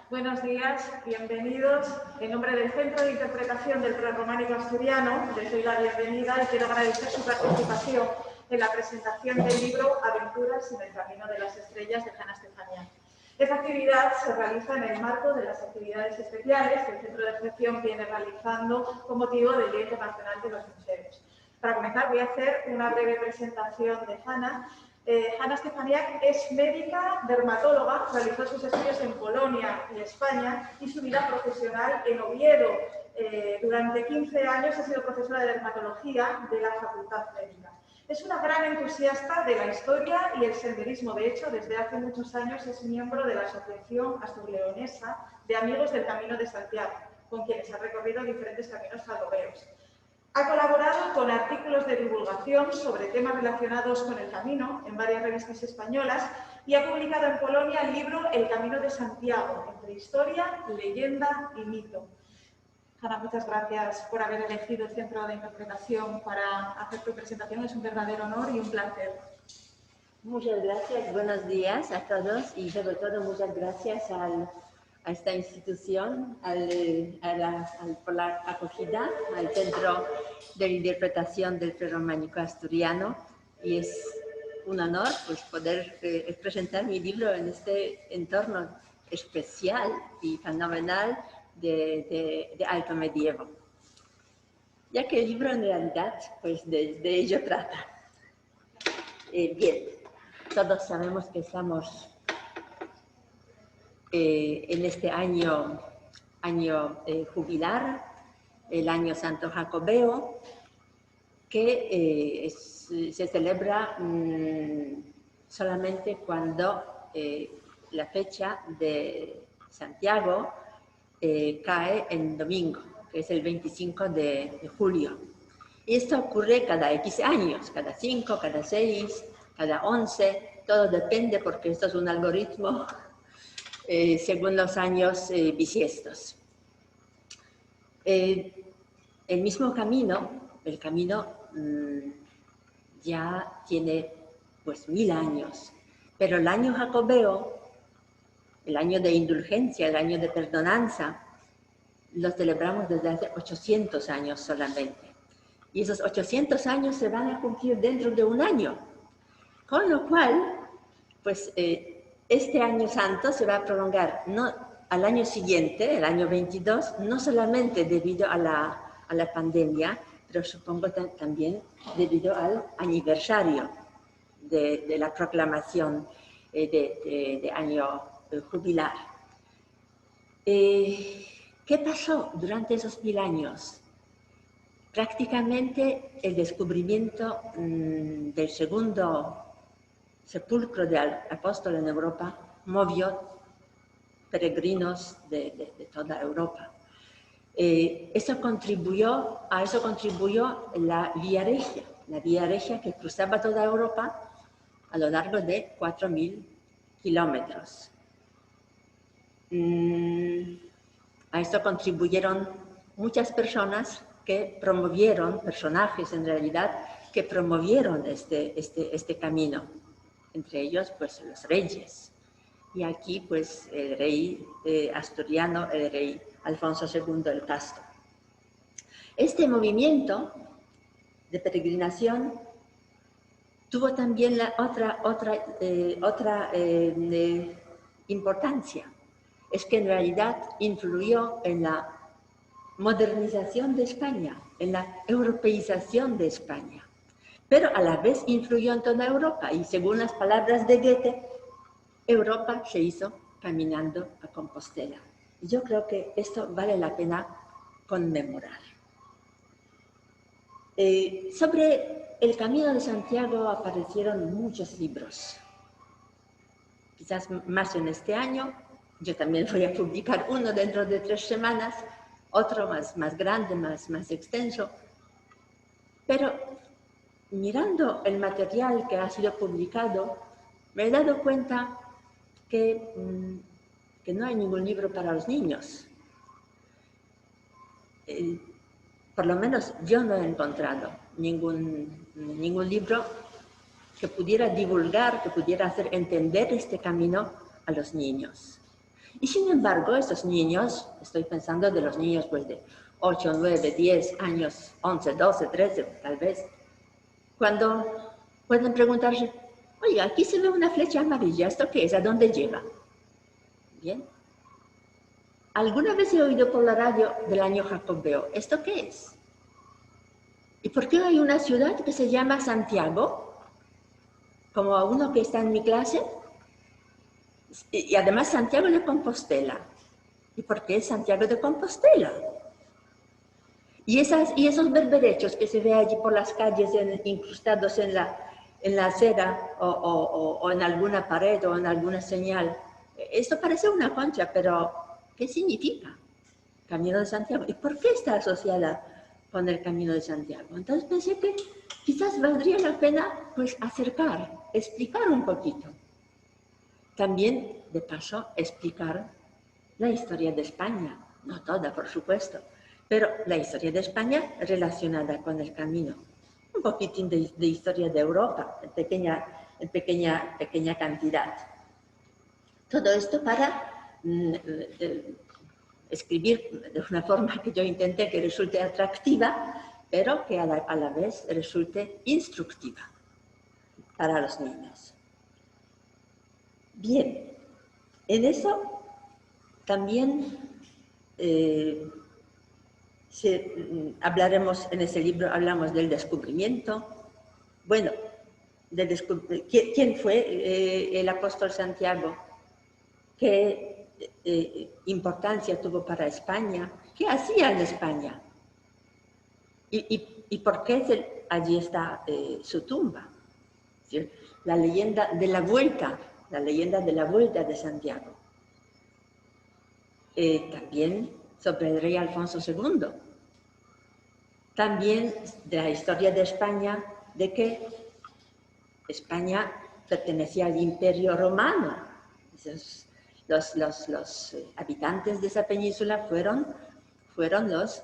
Buenos días, bienvenidos. En nombre del Centro de Interpretación del Prerrománico Asturiano, les doy la bienvenida y quiero agradecer su participación en la presentación del libro Aventuras en el Camino de las Estrellas de Hanna Stefaniak. Esta actividad se realiza en el marco de las actividades especiales que el Centro de Recepción viene realizando con motivo del Día Internacional de los Museos. Para comenzar, voy a hacer una breve presentación de Hanna. Hanna Stefaniak es médica dermatóloga, realizó sus estudios en Polonia y España y su vida profesional en Oviedo. Durante 15 años ha sido profesora de dermatología de la Facultad Médica. Es una gran entusiasta de la historia y el senderismo. De hecho, desde hace muchos años es miembro de la Asociación Asturleonesa de Amigos del Camino de Santiago, con quienes ha recorrido diferentes caminos faldoberos. Ha colaborado con artículos de divulgación sobre temas relacionados con el camino en varias revistas españolas y ha publicado en Polonia el libro El Camino de Santiago, entre historia, leyenda y mito. Hanna, muchas gracias por haber elegido el Centro de Interpretación para hacer tu presentación. Es un verdadero honor y un placer. Muchas gracias, buenos días a todos y sobre todo muchas gracias a esta institución, por la acogida, al Centro de Interpretación del Prerrománico Asturiano, y es un honor pues, poder presentar mi libro en este entorno especial y fenomenal de Alto Medievo, ya que el libro en realidad pues, de ello trata. Bien, todos sabemos que estamos en este año jubilar, el año Santo Jacobeo, que se celebra solamente cuando la fecha de Santiago cae en domingo, que es el 25 de julio. Y esto ocurre cada X años, cada 5, cada 6, cada 11, todo depende porque esto es un algoritmo según los años bisiestos. El mismo camino, el camino ya tiene pues 1000 años, pero el año jacobeo, el año de indulgencia, el año de perdonanza, lo celebramos desde hace 800 años solamente. Y esos 800 años se van a cumplir dentro de un año, con lo cual, pues este año santo se va a prolongar no al año siguiente, el año 22, no solamente debido a la pandemia, pero supongo también debido al aniversario de la proclamación de año jubilar. ¿Qué pasó durante esos 1000 años? Prácticamente el descubrimiento del segundo sepulcro del apóstol en Europa movió peregrinos de toda Europa. A eso contribuyó la Vía Regia que cruzaba toda Europa a lo largo de 4000 kilómetros. A esto contribuyeron muchas personas que promovieron, personajes en realidad, que promovieron este camino. Entre ellos, pues, los reyes. Y aquí, pues, el rey asturiano, el rey Alfonso II el Casto. Este movimiento de peregrinación tuvo también otra importancia. Es que en realidad influyó en la modernización de España, en la europeización de España. Pero a la vez influyó en toda Europa y según las palabras de Goethe, Europa se hizo caminando a Compostela. Y yo creo que esto vale la pena conmemorar. Sobre el Camino de Santiago aparecieron muchos libros. Quizás más en este año. Yo también voy a publicar uno dentro de 3 semanas, otro más grande, más extenso. Pero mirando el material que ha sido publicado, me he dado cuenta que no hay ningún libro para los niños. Por lo menos yo no he encontrado ningún libro que pudiera divulgar, que pudiera hacer entender este camino a los niños. Y sin embargo, estos niños, estoy pensando de los niños pues de 8, 9, 10 años, 11, 12, 13 tal vez, cuando pueden preguntarse, oye, aquí se ve una flecha amarilla, ¿esto qué es? ¿A dónde lleva? Bien. Alguna vez he oído por la radio del año Jacobeo, ¿esto qué es? ¿Y por qué hay una ciudad que se llama Santiago? Como a uno que está en mi clase. Y además Santiago de Compostela. ¿Y por qué Santiago de Compostela? Y esos berberechos que se ve allí por las calles incrustados en la acera o en alguna pared o en alguna señal. Esto parece una concha, pero ¿qué significa? Camino de Santiago. ¿Y por qué está asociada con el Camino de Santiago? Entonces pensé que quizás valdría la pena pues explicar un poquito. También, de paso, explicar la historia de España, no toda, por supuesto, pero la historia de España relacionada con el camino. Un poquitín de historia de Europa, en pequeña cantidad. Todo esto para escribir de una forma que yo intenté que resulte atractiva, pero que a la vez resulte instructiva para los niños. Bien, en eso también hablaremos, en ese libro hablamos del descubrimiento. Bueno, ¿quién fue el apóstol Santiago? ¿Qué importancia tuvo para España? ¿Qué hacía en España? ¿Y por qué allí está su tumba? ¿Sí? La leyenda de la vuelta de Santiago. También sobre el rey Alfonso II. También de la historia de España, de que España pertenecía al Imperio Romano. Los habitantes de esa península fueron los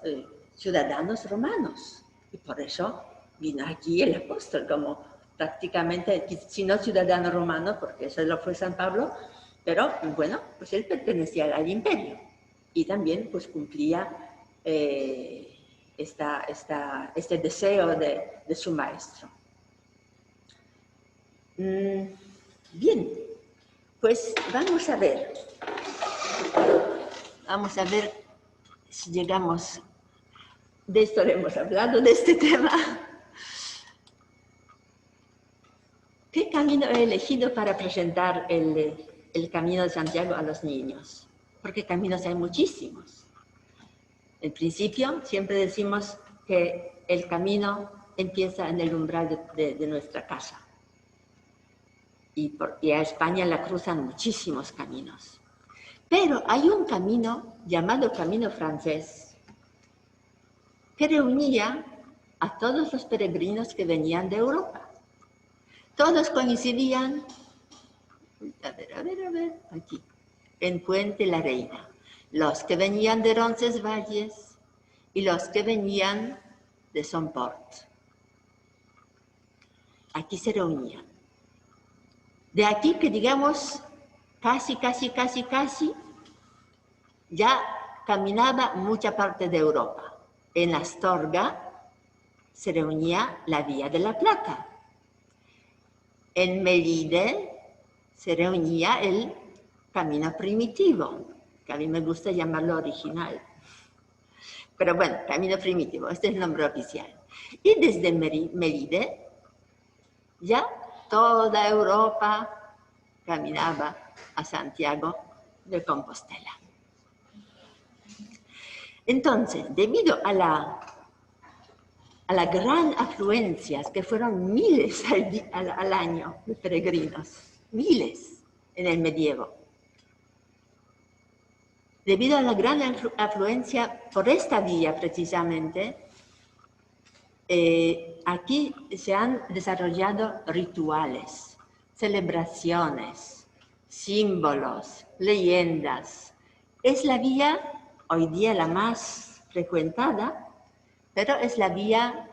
ciudadanos romanos. Y por eso vino aquí el apóstol, como prácticamente, si no ciudadano romano, porque eso lo fue San Pablo, pero bueno, pues él pertenecía al imperio y también pues cumplía este deseo de su maestro. Bien, pues vamos a ver si llegamos, de esto le hemos hablado, de este tema. ¿Qué camino he elegido para presentar el Camino de Santiago a los niños? Porque caminos hay muchísimos. En principio, siempre decimos que el camino empieza en el umbral de nuestra casa. Y a España la cruzan muchísimos caminos. Pero hay un camino llamado Camino Francés que reunía a todos los peregrinos que venían de Europa. Todos coincidían, a ver, aquí, en Puente la Reina. Los que venían de Roncesvalles y los que venían de Somport. Aquí se reunían. De aquí que digamos, casi, ya caminaba mucha parte de Europa. En Astorga se reunía la Vía de la Plata. En Melide se reunía el Camino Primitivo, que a mí me gusta llamarlo original. Pero bueno, Camino Primitivo, este es el nombre oficial. Y desde Melide ya toda Europa caminaba a Santiago de Compostela. Entonces, debido a la gran afluencia, que fueron miles al año de peregrinos, miles en el medievo, debido a la gran afluencia por esta vía precisamente, aquí se han desarrollado rituales, celebraciones, símbolos, leyendas. Es la vía hoy día la más frecuentada, pero es la vía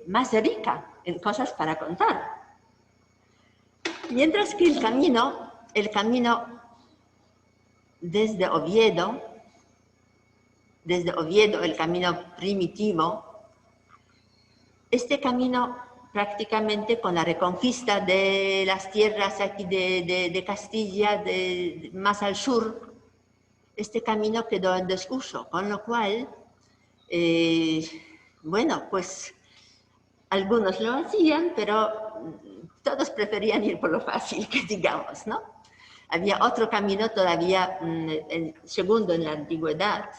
más rica en cosas para contar. Mientras que el camino desde Oviedo, el camino primitivo. Este camino prácticamente con la reconquista de las tierras aquí de Castilla, más al sur, este camino quedó en desuso, con lo cual, bueno, pues algunos lo hacían, pero todos preferían ir por lo fácil, que digamos, ¿no? Había otro camino todavía, el segundo en la antigüedad,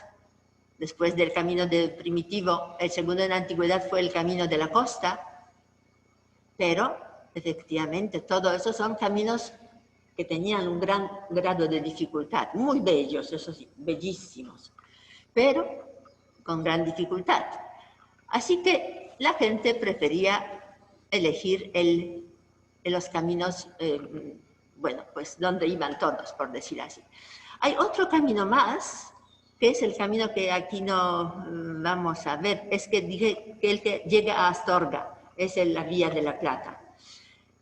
después del camino primitivo, el segundo en la antigüedad fue el camino de la costa, pero efectivamente todos esos son caminos que tenían un gran grado de dificultad, muy bellos, eso sí, bellísimos, pero con gran dificultad. Así que la gente prefería elegir los caminos, bueno, pues donde iban todos, por decir así. Hay otro camino más, que es el camino que aquí no vamos a ver, es que dije que el que llega a Astorga, es la Vía de la Plata.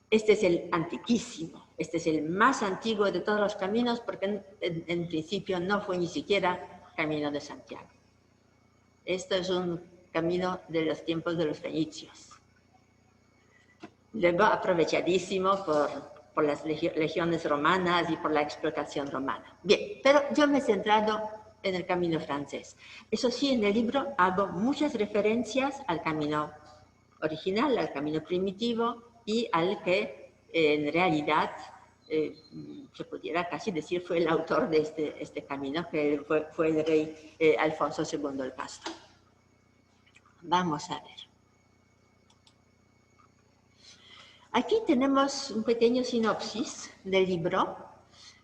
Este es el antiquísimo, este es el más antiguo de todos los caminos, porque en principio no fue ni siquiera Camino de Santiago. Esto es un camino de los tiempos de los fenicios. Luego aprovechadísimo por las legiones romanas y por la explotación romana. Bien, pero yo me he centrado en el camino francés. Eso sí, en el libro hago muchas referencias al camino original, al camino primitivo y al que en realidad se pudiera casi decir fue el autor de este camino, que fue el rey Alfonso II el Casto. Vamos a ver. Aquí tenemos un pequeño sinopsis del libro.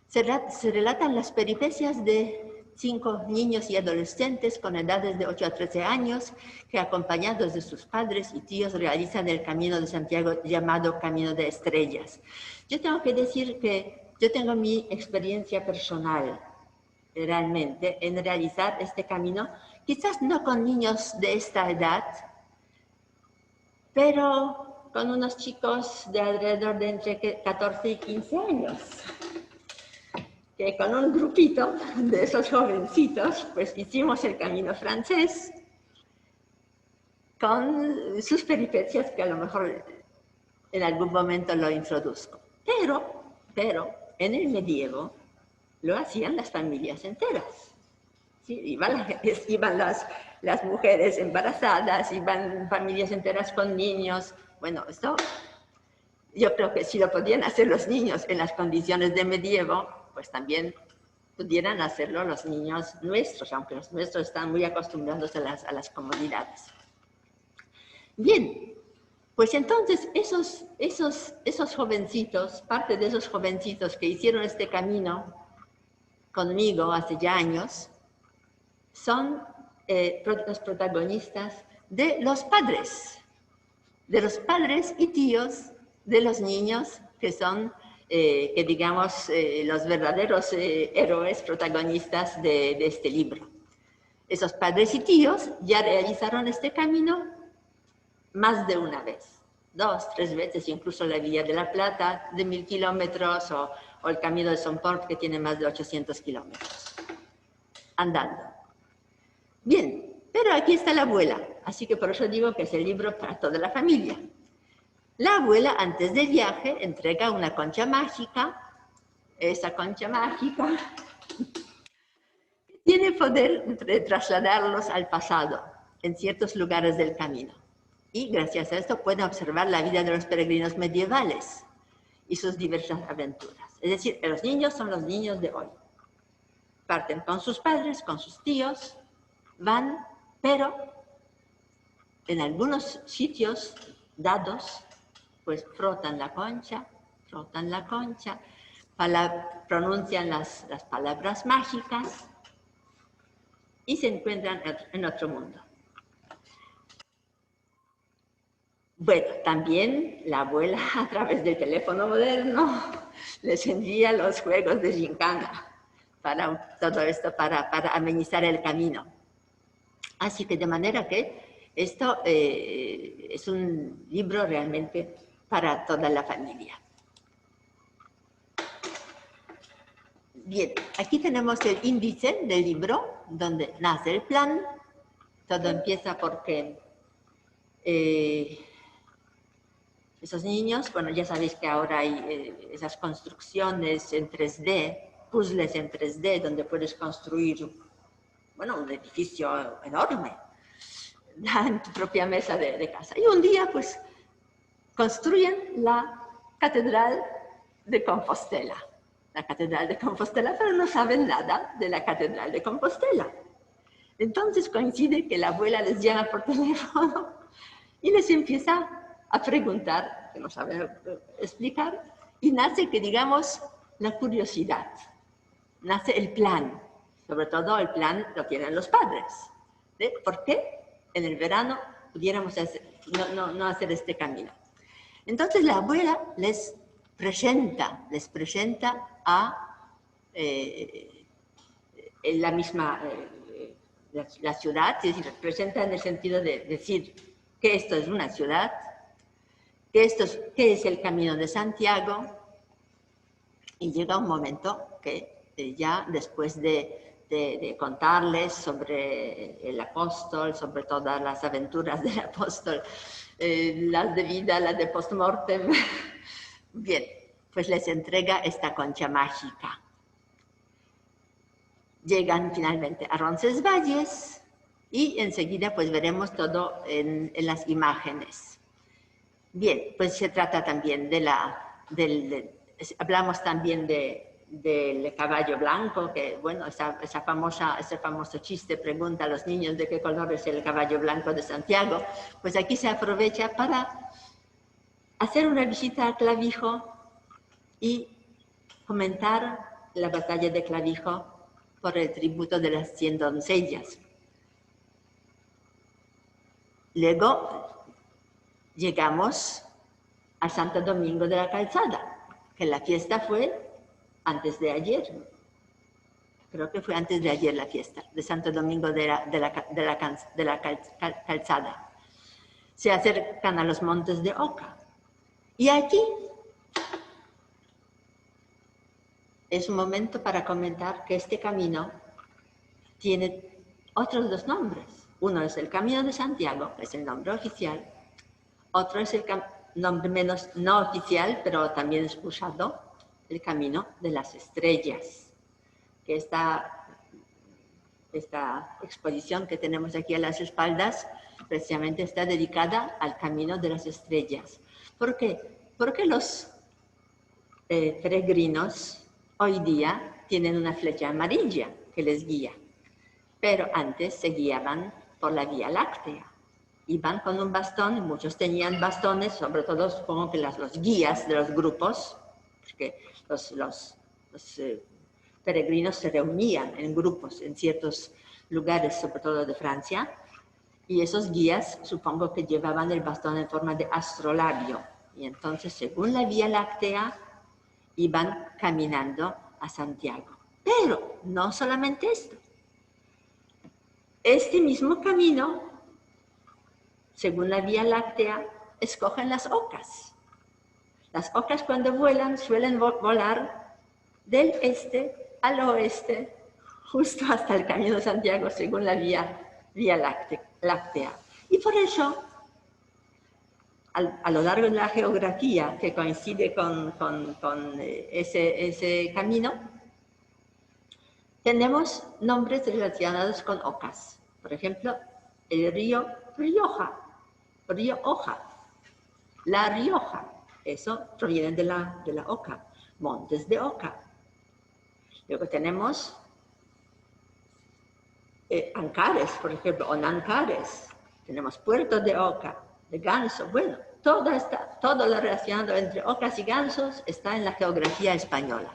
Se relatan las peripecias de 5 niños y adolescentes con edades de 8 a 13 años que, acompañados de sus padres y tíos, realizan el Camino de Santiago llamado Camino de Estrellas. Yo tengo que decir que yo tengo mi experiencia personal realmente en realizar este camino, quizás no con niños de esta edad, pero con unos chicos de alrededor de entre 14 y 15 años. Que con un grupito de esos jovencitos, pues hicimos el camino francés con sus peripecias que a lo mejor en algún momento lo introduzco. Pero en el medievo lo hacían las familias enteras. ¿Sí? Iban las mujeres embarazadas, iban familias enteras con niños. Bueno, esto yo creo que si lo podían hacer los niños en las condiciones de medievo, pues también pudieran hacerlo los niños nuestros, aunque los nuestros están muy acostumbrados a las comodidades. Bien, pues entonces esos jovencitos, parte de esos jovencitos que hicieron este camino conmigo hace ya años, son los protagonistas de los padres y tíos de los niños que son, que digamos, los verdaderos héroes protagonistas de este libro. Esos padres y tíos ya realizaron este camino más de una vez, 2, 3 veces, incluso la Vía de la Plata de 1000 kilómetros o el Camino de Somport, que tiene más de 800 kilómetros, andando. Bien, pero aquí está la abuela, así que por eso digo que es el libro para toda la familia. La abuela, antes del viaje, entrega una concha mágica. Esa concha mágica tiene poder de trasladarlos al pasado en ciertos lugares del camino. Y gracias a esto pueden observar la vida de los peregrinos medievales y sus diversas aventuras. Es decir, los niños son los niños de hoy. Parten con sus padres, con sus tíos, van, pero en algunos sitios dados, pues frotan la concha, pronuncian las palabras mágicas y se encuentran en otro mundo. Bueno, también la abuela, a través del teléfono moderno, les envía los juegos de gincana para todo esto, para amenizar el camino. Así que de manera que esto es un libro realmente para toda la familia. Bien, aquí tenemos el índice del libro, donde nace el plan. Todo empieza porque esos niños, bueno, ya sabéis que ahora hay esas construcciones en 3D, puzzles en 3D, donde puedes construir, bueno, un edificio enorme en tu propia mesa de casa. Y un día, pues, construyen la Catedral de Compostela. La Catedral de Compostela, pero no saben nada de la Catedral de Compostela. Entonces coincide que la abuela les llama por teléfono y les empieza a preguntar, que no sabe explicar, y nace, que digamos, la curiosidad. Nace el plan. Sobre todo el plan lo tienen los padres. ¿De por qué en el verano pudiéramos no hacer este camino? Entonces la abuela les presenta a la misma la ciudad, es decir, presenta en el sentido de decir que esto es una ciudad, que es el Camino de Santiago, y llega un momento que ya después de contarles sobre el apóstol, sobre todas las aventuras del apóstol, las de vida, las de post-mortem, bien, pues les entrega esta concha mágica. Llegan finalmente a Roncesvalles y enseguida pues veremos todo en las imágenes. Bien, pues se trata también hablamos también del caballo blanco, que bueno, ese famoso chiste pregunta a los niños de qué color es el caballo blanco de Santiago. Pues aquí se aprovecha para hacer una visita a Clavijo y comentar la batalla de Clavijo por el tributo de las 100 doncellas. Luego llegamos al Santo Domingo de la Calzada, que la fiesta fue antes de ayer. Creo que fue antes de ayer la fiesta de Santo Domingo de la Calzada. Se acercan a los montes de Oca. Y aquí es un momento para comentar que este camino tiene otros dos nombres. Uno es el Camino de Santiago, que es el nombre oficial. Otro es el nombre menos no oficial, pero también es usado, el Camino de las Estrellas, que esta exposición que tenemos aquí a las espaldas precisamente está dedicada al Camino de las Estrellas. ¿Por qué? Porque los peregrinos hoy día tienen una flecha amarilla que les guía, pero antes se guiaban por la Vía Láctea. Iban con un bastón, muchos tenían bastones, sobre todo supongo que los guías de los grupos, porque los peregrinos se reunían en grupos en ciertos lugares, sobre todo de Francia, y esos guías supongo que llevaban el bastón en forma de astrolabio, y entonces según la Vía Láctea iban caminando a Santiago. Pero no solamente esto. Este mismo camino, según la Vía Láctea, escogen las ocas. Las ocas cuando vuelan suelen volar del este al oeste, justo hasta el Camino de Santiago, según la Vía Láctea. Y por eso, a lo largo de la geografía que coincide con ese camino, tenemos nombres relacionados con ocas. Por ejemplo, el río Rioja, río Oja, la Rioja, eso proviene de la oca, montes de Oca. Luego tenemos Ancares, por ejemplo, o Nancares, tenemos puertos de Oca, de ganso. Bueno, todo lo relacionado entre ocas y gansos está en la geografía española.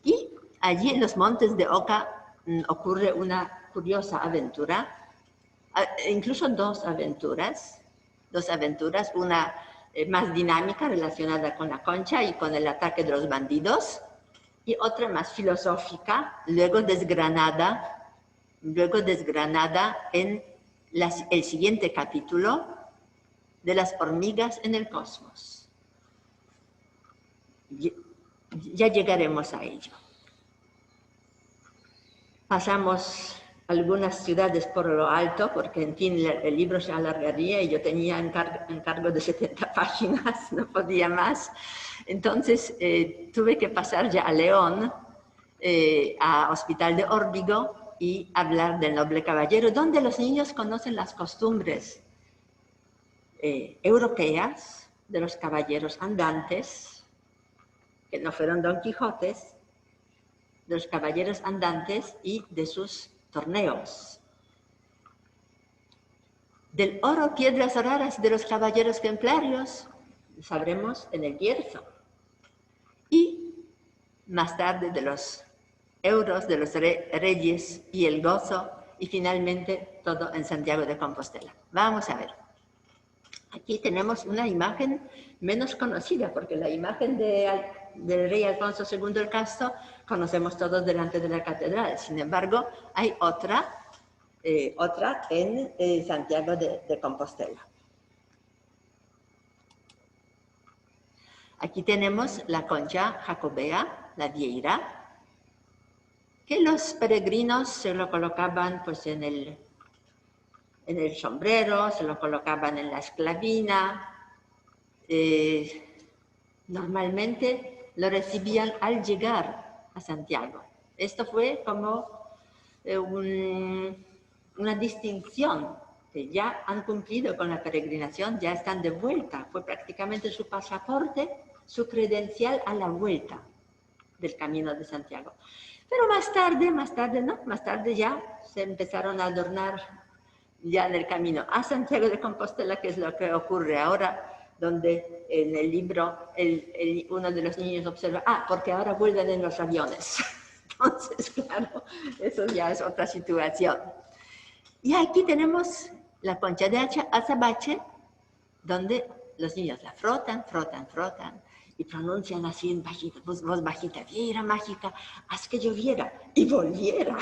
Y allí en los montes de Oca ocurre una curiosa aventura, incluso dos aventuras, una más dinámica relacionada con la concha y con el ataque de los bandidos, y otra más filosófica, luego desgranada en el siguiente capítulo de las hormigas en el cosmos. Ya llegaremos a ello. pasamos algunas ciudades por lo alto, porque en fin el libro se alargaría y yo tenía encargo de 70 páginas, no podía más. Entonces tuve que pasar ya a León, a Hospital de Órbigo y hablar del noble caballero, donde los niños conocen las costumbres europeas de los caballeros andantes, que no fueron Don Quijotes, de los caballeros andantes y de sus torneos. Del oro, piedras raras de los caballeros templarios, sabremos en el Bierzo. Y más tarde de los euros, de los reyes y el gozo, y finalmente todo en Santiago de Compostela. Vamos a ver. Aquí tenemos una imagen menos conocida, porque la imagen del rey Alfonso II el Casto conocemos todos delante de la catedral. Sin embargo, hay otra en Santiago de Compostela. Aquí tenemos la concha jacobea, la vieira, que los peregrinos se lo colocaban pues, en el sombrero, se lo colocaban en la esclavina. Normalmente lo recibían al llegar a Santiago. Esto fue como una distinción, que ya han cumplido con la peregrinación, ya están de vuelta. Fue prácticamente su pasaporte, su credencial a la vuelta del Camino de Santiago. Pero más tarde ya se empezaron a adornar ya en el camino a Santiago de Compostela, que es lo que ocurre ahora, donde en el libro uno de los niños observa, porque ahora vuelven en los aviones. Entonces, claro, eso ya es otra situación. Y aquí tenemos la concha de azabache, donde los niños la frotan, y pronuncian así en bajita, voz bajita, vieira mágica, haz que lloviera, y volviera,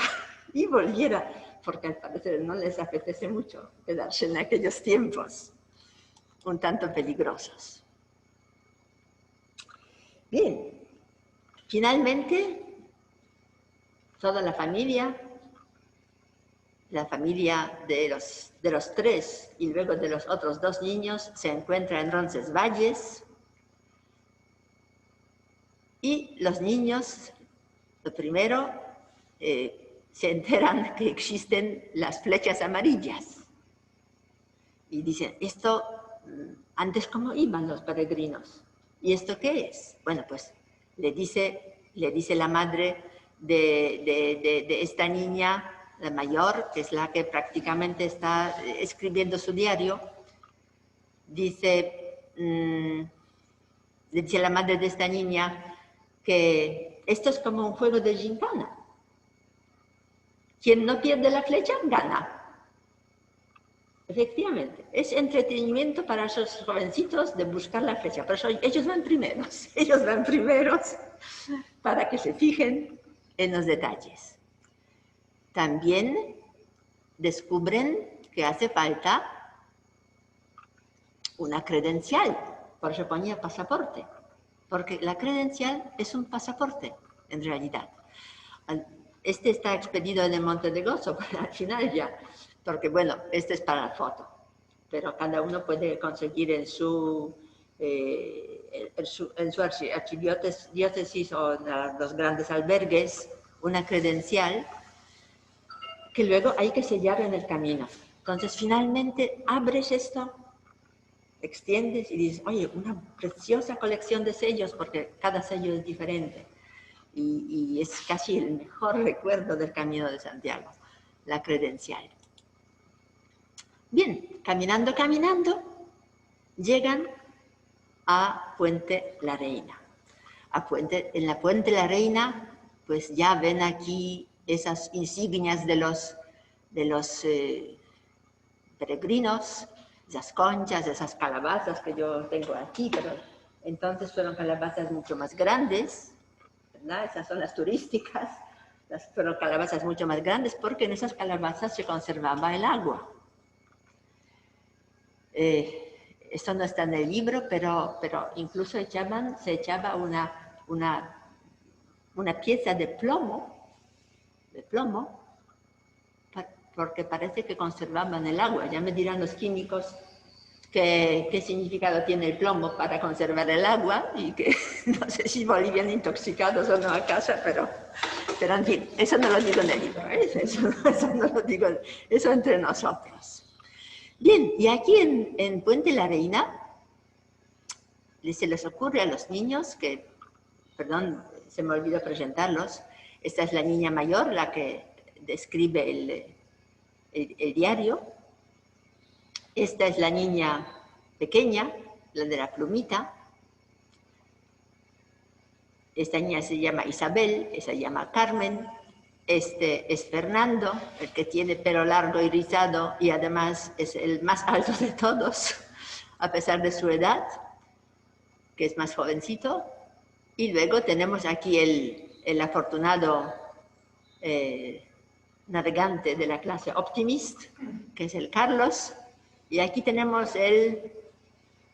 porque al parecer no les apetece mucho quedarse en aquellos tiempos un tanto peligrosos. Bien, finalmente, toda la familia de los tres y luego de los otros dos niños se encuentra en Roncesvalles, y los niños, lo primero, se enteran que existen las flechas amarillas. Y dicen, esto, antes cómo iban los peregrinos. ¿Y esto qué es? Bueno, pues le dice la madre de esta niña, la mayor, que es la que prácticamente está escribiendo su diario, le dice la madre de esta niña que esto es como un juego de gincana. Quien no pierde la flecha, gana. Efectivamente, es entretenimiento para esos jovencitos de buscar la flecha. Por eso ellos van primeros para que se fijen en los detalles. También descubren que hace falta una credencial, por eso ponía pasaporte, porque la credencial es un pasaporte, en realidad. Este está expedido en el Monte de Gozo, al final ya, porque bueno, este es para la foto, pero cada uno puede conseguir en su archidiócesis o en los grandes albergues una credencial que luego hay que sellar en el camino. Entonces, finalmente, abres esto, extiendes y dices, oye, una preciosa colección de sellos, porque cada sello es diferente. Y es casi el mejor recuerdo del Camino de Santiago, la credencial. Bien, caminando, llegan a Puente La Reina. En la Puente La Reina, pues ya ven aquí esas insignias de los peregrinos, esas conchas, esas calabazas que yo tengo aquí, pero entonces fueron calabazas mucho más grandes, ¿verdad? Esas son las turísticas, fueron calabazas mucho más grandes porque en esas calabazas se conservaba el agua. Esto no está en el libro, pero incluso se echaba una pieza de plomo porque parece que conservaban el agua. Ya me dirán los químicos qué significado tiene el plomo para conservar el agua y que no sé si volvían intoxicados o no a casa, pero en fin, eso no lo digo en el libro, ¿eh? Eso no lo digo, eso entre nosotros. Bien, y aquí en Puente la Reina, se les ocurre a los niños que, perdón, se me olvidó presentarlos, esta es la niña mayor, la que describe el diario, esta es la niña pequeña, la de la plumita, esta niña se llama Isabel, esa se llama Carmen, este es Fernando, el que tiene pelo largo y rizado y además es el más alto de todos, a pesar de su edad, que es más jovencito. Y luego tenemos aquí el afortunado navegante de la clase Optimist, que es el Carlos. Y aquí tenemos el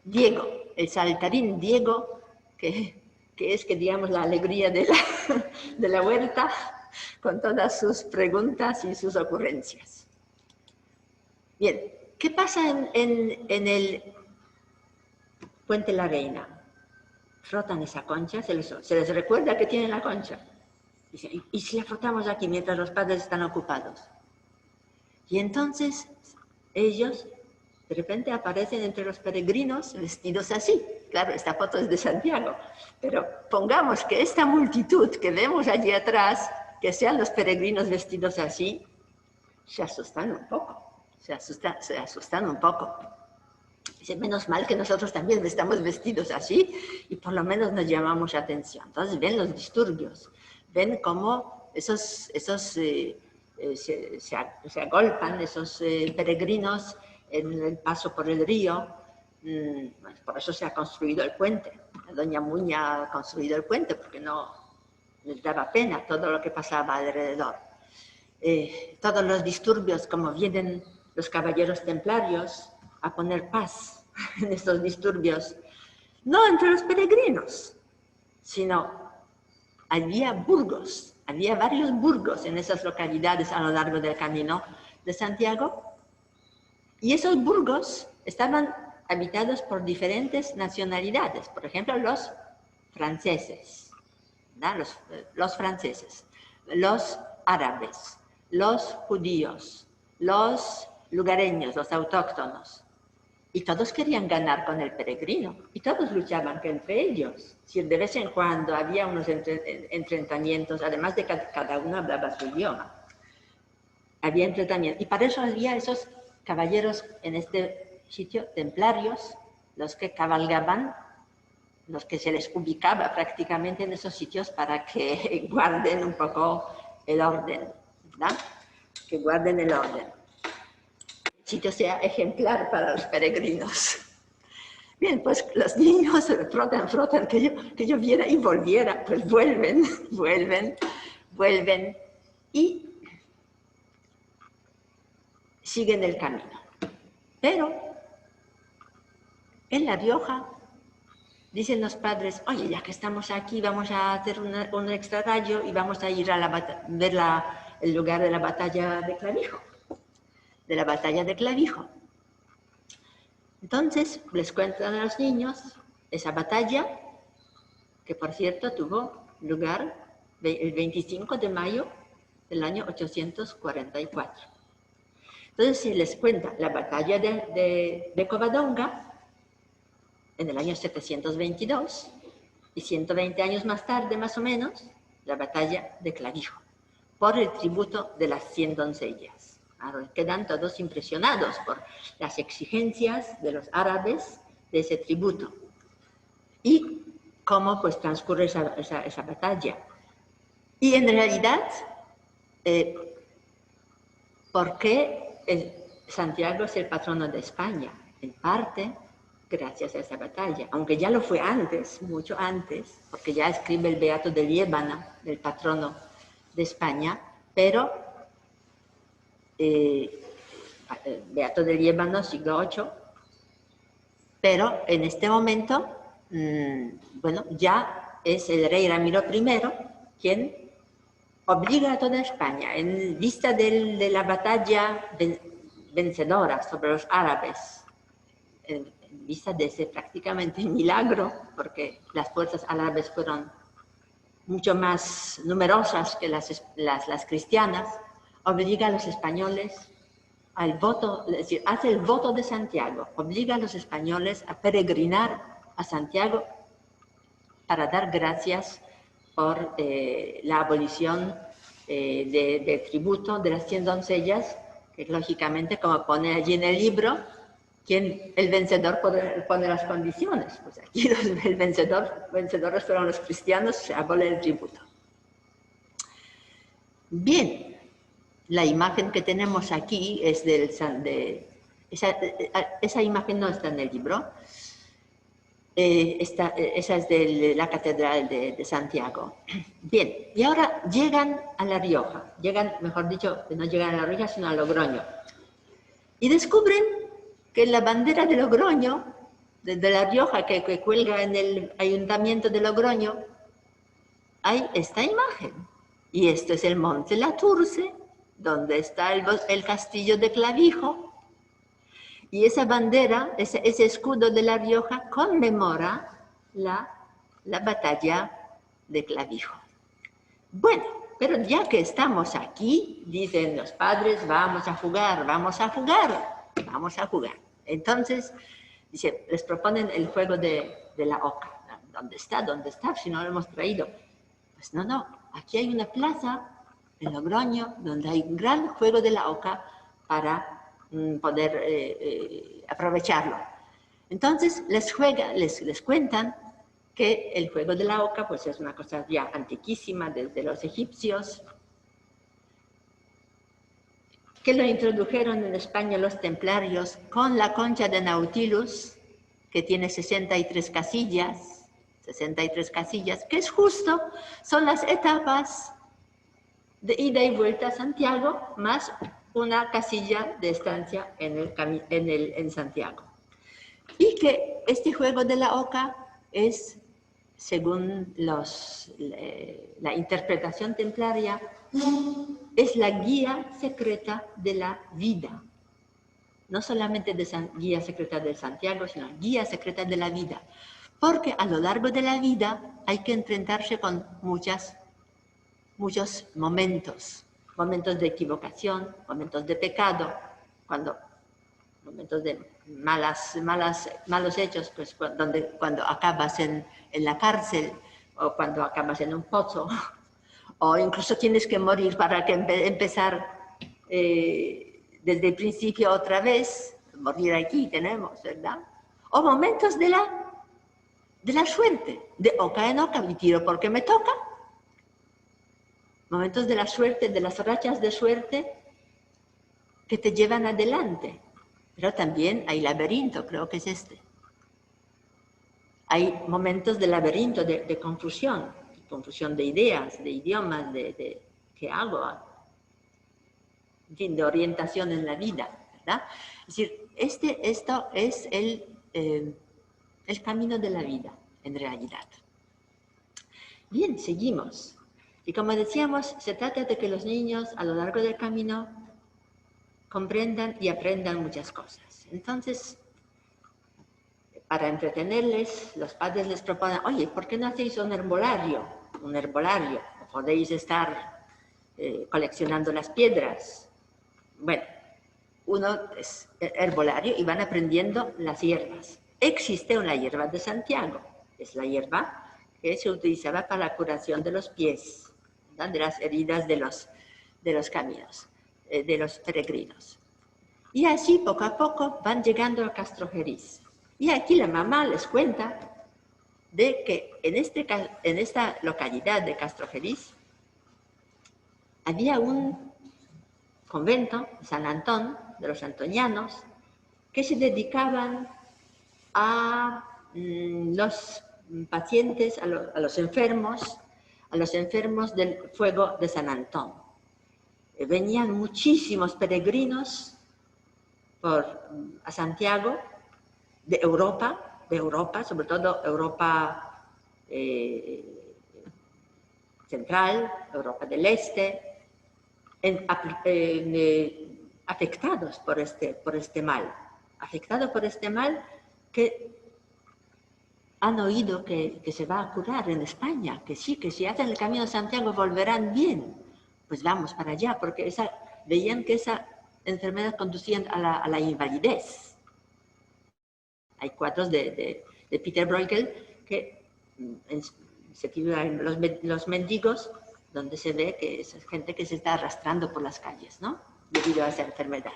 Diego, el saltarín Diego, que es, que digamos, la alegría de la huerta, con todas sus preguntas y sus ocurrencias. Bien, ¿qué pasa en el Puente la Reina? Frotan esa concha, se les recuerda que tienen la concha. Dicen, ¿y si la frotamos aquí mientras los padres están ocupados? Y entonces ellos de repente aparecen entre los peregrinos vestidos así. Claro, esta foto es de Santiago, pero pongamos que esta multitud que vemos allí atrás, que sean los peregrinos vestidos así, se asustan un poco, se asustan un poco. Dice, menos mal que nosotros también estamos vestidos así y por lo menos nos llamamos atención. Entonces ven los disturbios, ven cómo se agolpan esos peregrinos en el paso por el río. Por eso se ha construido el puente. Doña Muña ha construido el puente porque no les daba pena todo lo que pasaba alrededor. Todos los disturbios, como vienen los caballeros templarios a poner paz en estos disturbios, no entre los peregrinos, sino había burgos, había varios burgos en esas localidades a lo largo del camino de Santiago, y esos burgos estaban habitados por diferentes nacionalidades, por ejemplo, los franceses, los franceses, los árabes, los judíos, los lugareños, los autóctonos. Y todos querían ganar con el peregrino, y todos luchaban entre ellos. Si de vez en cuando había unos enfrentamientos, además de que cada uno hablaba su idioma. Había enfrentamientos, y para eso había esos caballeros en este sitio, templarios, los que cabalgaban, los que se les ubicaba prácticamente en esos sitios para que guarden un poco el orden, ¿verdad? Que guarden el orden. El sitio sea ejemplar para los peregrinos. Bien, pues los niños frotan, que yo viera y volviera, pues vuelven y siguen el camino. Pero en La Rioja dicen los padres, oye, ya que estamos aquí, vamos a hacer un extra rayo y vamos a ir a ver el lugar de la batalla de Clavijo. Entonces, les cuentan a los niños esa batalla, que por cierto tuvo lugar el 25 de mayo del año 844. Entonces se les cuenta la batalla de Covadonga en el año 722 y 120 años más tarde, más o menos, la batalla de Clavijo, por el tributo de las 100 doncellas. Ahora quedan todos impresionados por las exigencias de los árabes de ese tributo y cómo pues transcurre esa batalla. Y en realidad, ¿por qué Santiago es el patrono de España? En parte gracias a esa batalla, aunque ya lo fue antes, mucho antes, porque ya escribe el Beato de Liébana, el patrono de España, pero Beato de Liébana, siglo VIII, pero en este momento, bueno, ya es el rey Ramiro I quien obliga a toda España, en vista de la batalla vencedora sobre los árabes, en vista de ese prácticamente milagro, porque las fuerzas árabes fueron mucho más numerosas que las cristianas, obliga a los españoles al voto, es decir, hace el voto de Santiago, obliga a los españoles a peregrinar a Santiago para dar gracias por la abolición del tributo de las 100 doncellas, que lógicamente, como pone allí en el libro, el vencedor pone las condiciones. Pues aquí vencedores fueron los cristianos, se abole el tributo. Bien, la imagen que tenemos aquí es esa imagen no está en el libro. Esa es de la Catedral de Santiago. Bien, y ahora llegan a La Rioja. Mejor dicho, no llegan a La Rioja, sino a Logroño. Y descubren que la bandera de Logroño, de La Rioja, que cuelga en el ayuntamiento de Logroño, hay esta imagen. Y esto es el Monte Laturce, donde está el castillo de Clavijo. Y esa bandera, ese escudo de La Rioja, conmemora la batalla de Clavijo. Bueno, pero ya que estamos aquí, dicen los padres, vamos a jugar. Entonces, dice, les proponen el juego de la oca. ¿Dónde está? Si no lo hemos traído. Pues no, aquí hay una plaza en Logroño donde hay un gran juego de la oca para poder aprovecharlo. Entonces les cuentan que el juego de la oca pues es una cosa ya antiquísima desde los egipcios, que lo introdujeron en España los templarios con la concha de Nautilus, que tiene 63 casillas, que es justo, son las etapas de ida y vuelta a Santiago, más una casilla de estancia en Santiago. Y que este juego de la oca es, según la interpretación templaria, es la guía secreta de la vida. No solamente guía secreta de Santiago, sino guía secreta de la vida. Porque a lo largo de la vida hay que enfrentarse con muchos momentos de equivocación, momentos de pecado, momentos de malos hechos, pues cuando acabas en la cárcel, o cuando acabas en un pozo, o incluso tienes que morir para empezar desde el principio otra vez, morir aquí tenemos, ¿verdad? O momentos de la suerte, de oca en oca, me tiro porque me toca. Momentos de la suerte, de las rachas de suerte que te llevan adelante. Pero también hay laberinto, creo que es este. Hay momentos de laberinto, de confusión de ideas, de idiomas, de qué hago, en fin, de orientación en la vida, ¿verdad? Es decir, esto es el camino de la vida, en realidad. Bien, seguimos. Y como decíamos, se trata de que los niños a lo largo del camino comprendan y aprendan muchas cosas. Entonces, para entretenerles, los padres les proponen, oye, ¿por qué no hacéis un herbolario? Podéis estar coleccionando las piedras. Bueno, uno es herbolario y van aprendiendo las hierbas. Existe una hierba de Santiago, es la hierba que se utilizaba para la curación de los pies, ¿verdad? De las heridas de los caminos, de los peregrinos. Y así, poco a poco, van llegando a Castrojeriz. Y aquí la mamá les cuenta de que en esta localidad de Castrojeriz había un convento, San Antón, de los antonianos, que se dedicaban a los pacientes, a los enfermos del fuego de San Antón. Venían muchísimos peregrinos a Santiago, de Europa, sobre todo Europa Central, Europa del Este, afectados por este mal. Afectados por este mal que han oído que se va a curar en España, que sí, que si hacen el Camino de Santiago volverán bien. Pues vamos para allá, porque veían que esa enfermedad conducía a la invalidez. Hay cuadros de Peter Bruegel que se titulan los mendigos, donde se ve que es gente que se está arrastrando por las calles, ¿no? Debido a esa enfermedad.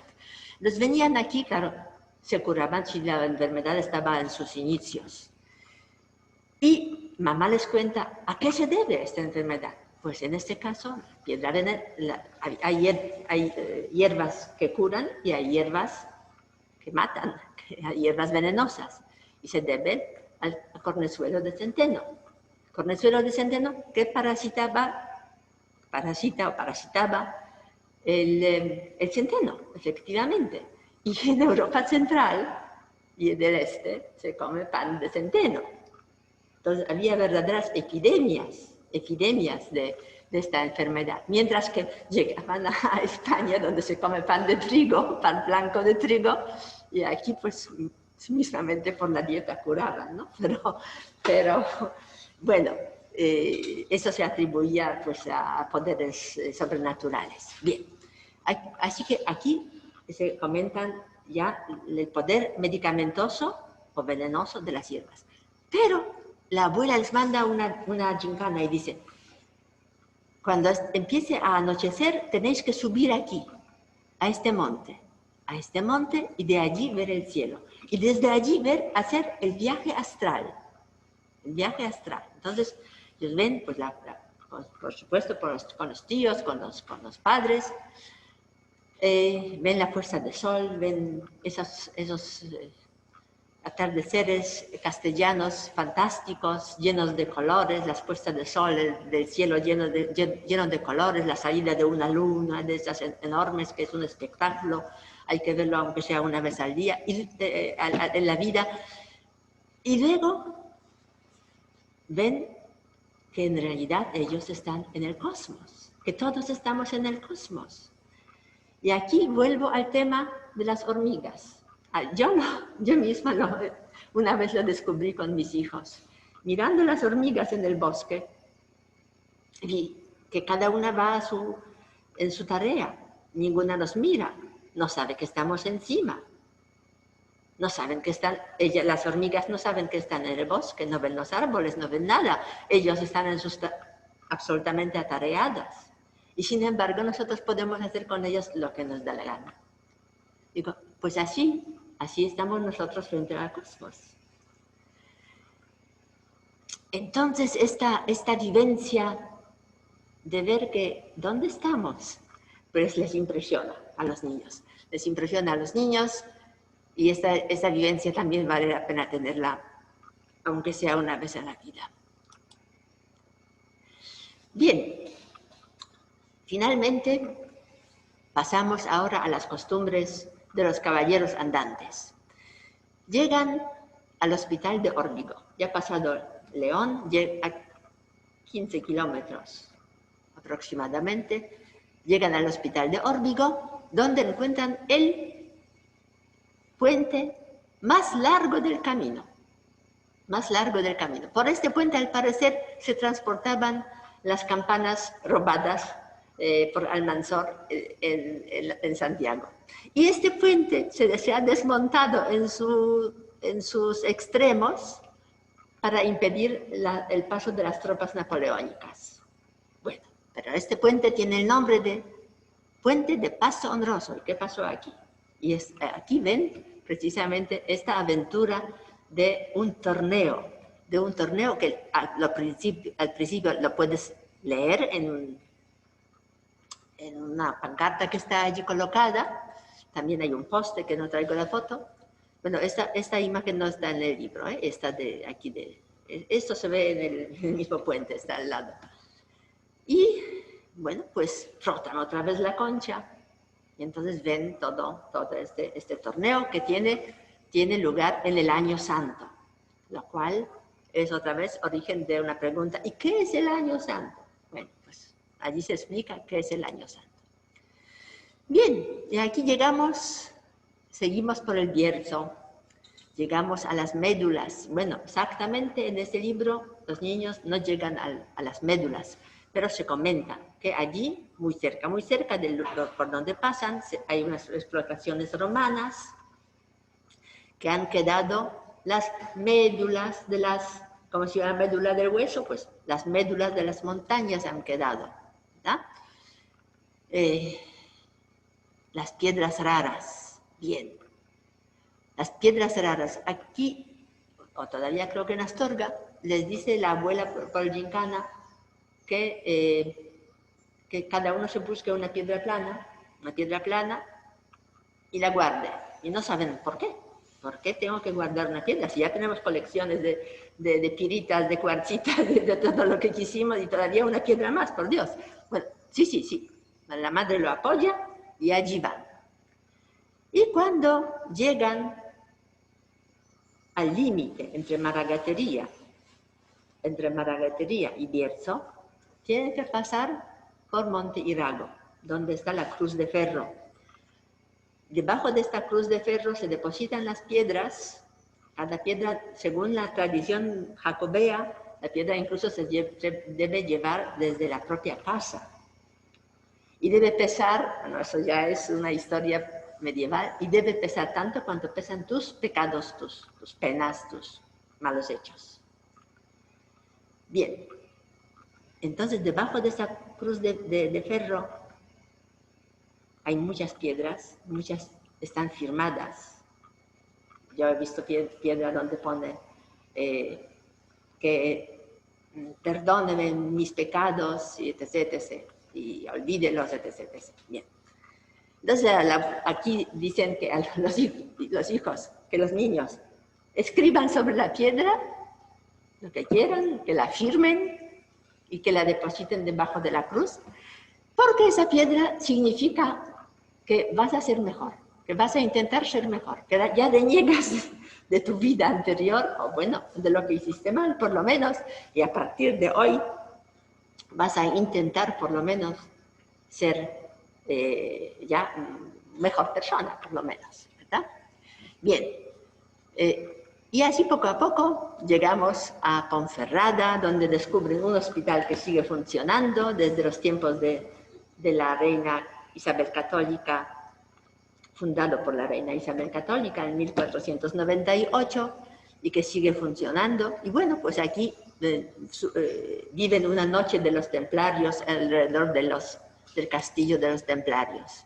Los venían aquí, claro, se curaban si la enfermedad estaba en sus inicios. Y mamá les cuenta, ¿a qué se debe esta enfermedad? Pues en este caso, hay hierbas que curan y hay hierbas que matan, hay hierbas venenosas. Y se debe al cornezuelo de centeno. Cornezuelo de centeno que parasitaba el centeno, efectivamente. Y en Europa Central y del Este se come pan de centeno. Entonces había verdaderas epidemias de esta enfermedad. Mientras que llegaban a España, donde se come pan de trigo, pan blanco de trigo, y aquí pues mismamente por la dieta curaban, ¿no? Pero bueno, eso se atribuía pues a poderes sobrenaturales. Bien, así que aquí se comentan ya el poder medicamentoso o venenoso de las hierbas. Pero la abuela les manda una gincana y dice, cuando empiece a anochecer tenéis que subir aquí, a este monte y de allí ver el cielo. Y desde allí hacer el viaje astral. El viaje astral. Entonces, ellos ven, pues, por supuesto, con los tíos, con los padres, ven la puesta de sol, ven esos atardeceres castellanos fantásticos, llenos de colores, las puestas de sol, del cielo lleno de colores, la salida de una luna, de esas enormes, que es un espectáculo, hay que verlo aunque sea una vez al día, en la vida. Y luego ven que en realidad ellos están en el cosmos, que todos estamos en el cosmos. Y aquí vuelvo al tema de las hormigas. Yo misma una vez lo descubrí con mis hijos. Mirando las hormigas en el bosque, vi que cada una va en su tarea. Ninguna nos mira, no sabe que estamos encima. No saben que las hormigas no saben que están en el bosque, no ven los árboles, no ven nada. Ellos están absolutamente atareadas. Y sin embargo, nosotros podemos hacer con ellos lo que nos da la gana. Digo, pues así estamos nosotros frente al cosmos. Entonces, esta vivencia de ver que, ¿dónde estamos? Pues les impresiona a los niños. Les impresiona a los niños y esta vivencia también vale la pena tenerla, aunque sea una vez en la vida. Bien, finalmente pasamos ahora a las costumbres de los caballeros andantes. Llegan al hospital de Órbigo. Ya pasado León, a 15 kilómetros aproximadamente, llegan al hospital de Órbigo, donde encuentran el puente más largo del camino. Por este puente, al parecer, se transportaban las campanas robadas por Almanzor en Santiago. Y este puente se ha desmontado en sus extremos para impedir el paso de las tropas napoleónicas. Bueno, pero este puente tiene el nombre de Puente de Paso Honroso. ¿Y qué pasó aquí? Y aquí ven precisamente esta aventura de un torneo que al principio lo puedes leer en una pancarta que está allí colocada. También hay un poste que no traigo la foto. Bueno, esta imagen no está en el libro, está de aquí. Esto se ve en el mismo puente, está al lado. Y, bueno, pues frotan otra vez la concha. Y entonces ven todo este torneo que tiene lugar en el Año Santo. Lo cual es otra vez origen de una pregunta. ¿Y qué es el Año Santo? Bueno, Allí se explica qué es el año santo. Bien, y aquí llegamos, seguimos por el Bierzo, llegamos a las médulas. Bueno, exactamente en este libro los niños no llegan a las médulas, pero se comenta que allí, muy cerca del lugar por donde pasan, hay unas explotaciones romanas que han quedado las médulas de las, como si fuera la médula del hueso, pues las médulas de las montañas han quedado, ¿verdad? Las piedras raras, bien. Las piedras raras, aquí, o todavía creo que en Astorga, les dice la abuela por gincana que cada uno se busque una piedra plana y la guarde. Y no saben por qué. ¿Por qué tengo que guardar una piedra? Si ya tenemos colecciones de piritas, de cuarcitas, de todo lo que quisimos y todavía una piedra más, por Dios. Bueno, sí. La madre lo apoya y allí van. Y cuando llegan al límite entre Maragatería y Bierzo, tienen que pasar por Monte Irago, donde está la cruz de ferro. Debajo de esta cruz de ferro se depositan las piedras. Cada piedra, según la tradición jacobea, la piedra incluso se debe llevar desde la propia casa. Y debe pesar, bueno, eso ya es una historia medieval, y debe pesar tanto cuanto pesan tus pecados, tus penas, tus malos hechos. Bien, entonces debajo de esa cruz de ferro hay muchas piedras, muchas están firmadas. Yo he visto piedra donde pone que perdóneme mis pecados, etc. Y olvídelos, etc. Bien. Entonces, aquí dicen que a los hijos, que los niños escriban sobre la piedra lo que quieran, que la firmen y que la depositen debajo de la cruz, porque esa piedra significa que vas a ser mejor, que vas a intentar ser mejor, que ya reniegas de tu vida anterior, o bueno, de lo que hiciste mal, por lo menos, y a partir de hoy vas a intentar, por lo menos, ser ya mejor persona, por lo menos, ¿verdad? Bien, y así poco a poco llegamos a Ponferrada, donde descubren un hospital que sigue funcionando desde los tiempos de la reina Isabel Católica, fundado por la reina Isabel Católica en 1498, y que sigue funcionando. Y bueno, pues aquí viven una noche de los templarios alrededor del castillo de los templarios.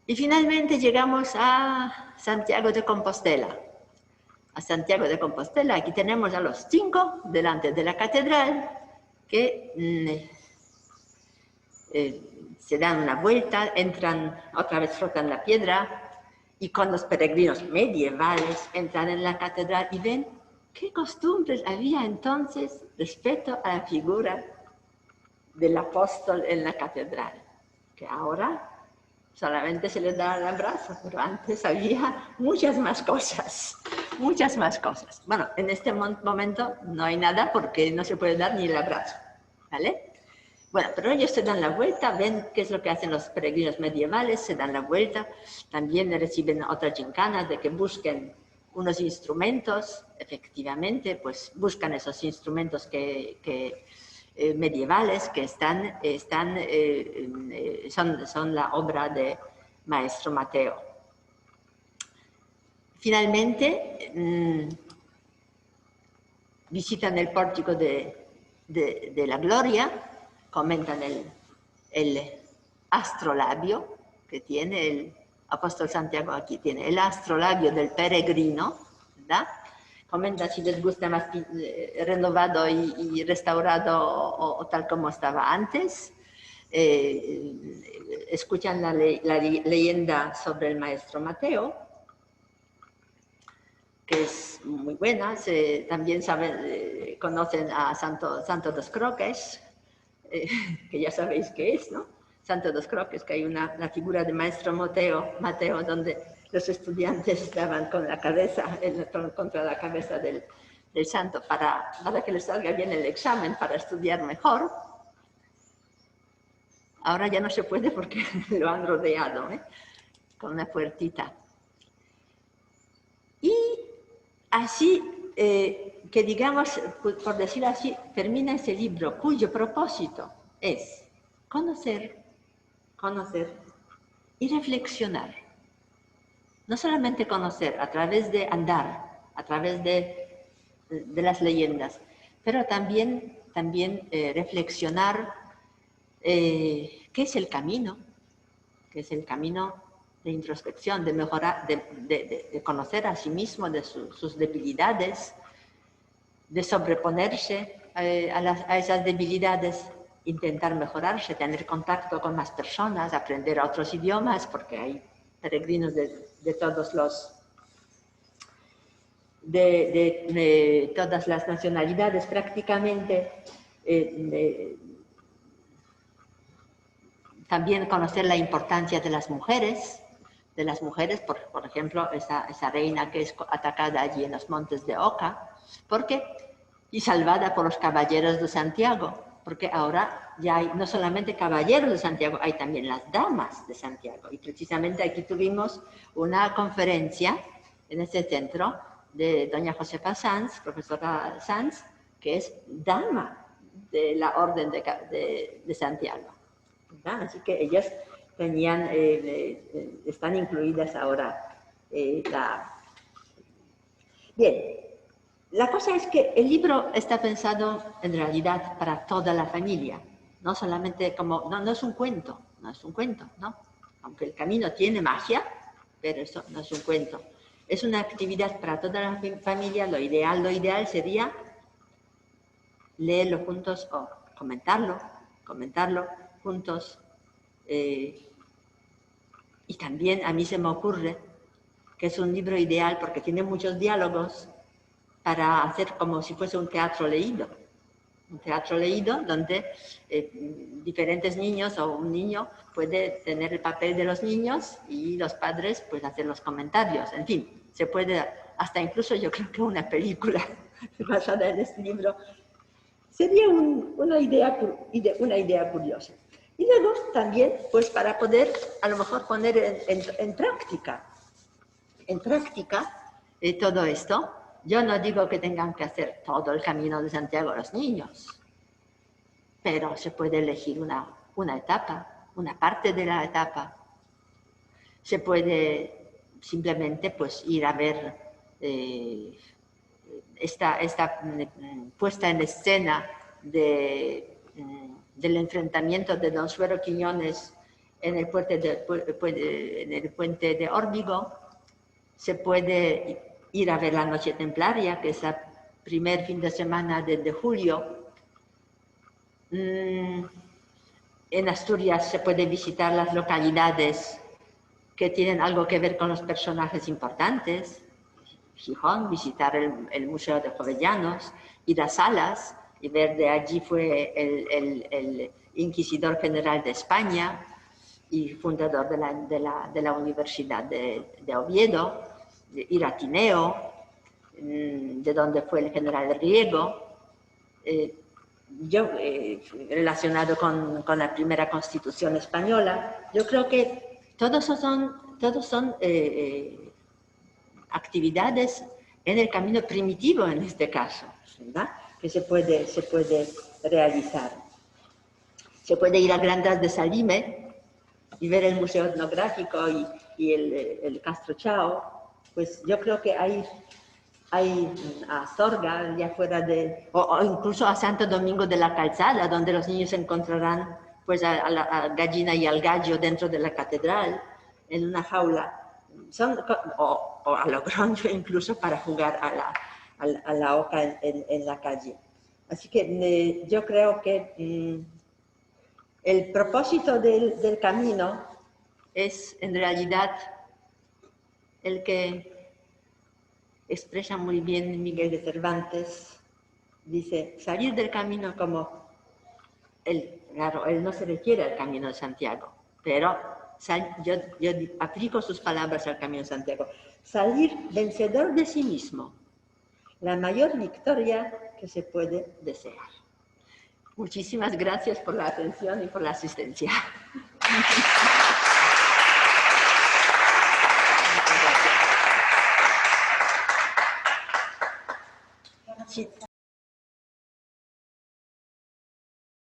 Y finalmente llegamos a Santiago de Compostela. A Santiago de Compostela, aquí tenemos a los 5 delante de la catedral que se dan una vuelta, entran, otra vez frotan la piedra, y con los peregrinos medievales entran en la catedral y ven qué costumbres había entonces respecto a la figura del apóstol en la catedral, que ahora solamente se les da el abrazo, pero antes había muchas más cosas. Bueno, en este momento no hay nada porque no se puede dar ni el abrazo, ¿vale? Bueno, pero ellos se dan la vuelta, ven qué es lo que hacen los peregrinos medievales, se dan la vuelta, también reciben otra gincana de que busquen unos instrumentos, efectivamente, pues buscan esos instrumentos medievales que son la obra de Maestro Mateo. Finalmente, visitan el pórtico de la Gloria, comentan el astrolabio que tiene el apóstol Santiago. Aquí tiene el astrolabio del peregrino, ¿verdad? Comentan si les gusta más renovado y restaurado o tal como estaba antes. Escuchan la leyenda sobre el maestro Mateo, que es muy buena. También conocen a Santo dos Croques, que ya sabéis qué es, ¿no? Santo dos Croques, que hay la figura de maestro Mateo, donde los estudiantes daban con la cabeza, contra la cabeza del santo para que les salga bien el examen, para estudiar mejor. Ahora ya no se puede porque lo han rodeado, con una puertita. Y así, que digamos, por decirlo así, termina ese libro cuyo propósito es conocer y reflexionar. No solamente conocer a través de andar, a través de las leyendas, pero también reflexionar qué es el camino de introspección, de mejorar, de conocer a sí mismo, de sus debilidades, de sobreponerse a esas debilidades, intentar mejorarse, tener contacto con más personas, aprender otros idiomas, porque hay peregrinos de todos los de todas las nacionalidades prácticamente. También conocer la importancia de las mujeres, por ejemplo, esa reina que es atacada allí en los montes de Oca, y salvada por los caballeros de Santiago, porque ahora ya hay no solamente caballeros de Santiago, hay también las damas de Santiago. Y precisamente aquí tuvimos una conferencia en este centro de doña Josefa Sanz, profesora Sanz, que es dama de la Orden de Santiago. Así que ellas tenían, están incluidas ahora. Bien, la cosa es que el libro está pensado en realidad para toda la familia, no solamente como, no es un cuento, ¿no? Aunque el camino tiene magia, pero eso no es un cuento. Es una actividad para toda la familia. Lo ideal sería leerlo juntos o comentarlo juntos. Y también a mí se me ocurre que es un libro ideal porque tiene muchos diálogos para hacer como si fuese un teatro leído. Un teatro leído donde diferentes niños o un niño puede tener el papel de los niños y los padres pues hacer los comentarios. En fin, se puede, hasta incluso yo creo que una película basada en este libro sería una idea curiosa. Y luego también, pues para poder a lo mejor poner en práctica todo esto. Yo no digo que tengan que hacer todo el camino de Santiago los niños, pero se puede elegir una etapa, una parte de la etapa. Se puede simplemente pues ir a ver esta puesta en escena del enfrentamiento de don Suero Quiñones en el puente de Órbigo. Se puede ir a ver la Noche Templaria, que es el primer fin de semana de julio. En Asturias se puede visitar las localidades que tienen algo que ver con los personajes importantes. Gijón, visitar el Museo de Jovellanos, ir a Salas y ver de allí fue el Inquisidor General de España y fundador de la Universidad de Oviedo, ir a Tineo, de donde fue el general Riego, relacionado con la primera Constitución española. Yo creo que todos son actividades en el camino primitivo en este caso, ¿verdad? Que se puede realizar. Se puede ir a Grandas de Salime y ver el Museo Etnográfico y el Castro Chao. Pues yo creo que hay a Sorga, ya fuera o incluso a Santo Domingo de la Calzada, donde los niños encontrarán pues a la gallina y al gallo dentro de la catedral, en una jaula. O a Logroño incluso para jugar a la oca en la calle. Así que yo creo que el propósito del camino es en realidad el que expresa muy bien Miguel de Cervantes. Dice, salir del camino como claro, él no se refiere al Camino de Santiago, pero yo aplico sus palabras al Camino de Santiago. Salir vencedor de sí mismo, la mayor victoria que se puede desear. Muchísimas gracias por la atención y por la asistencia. Sí.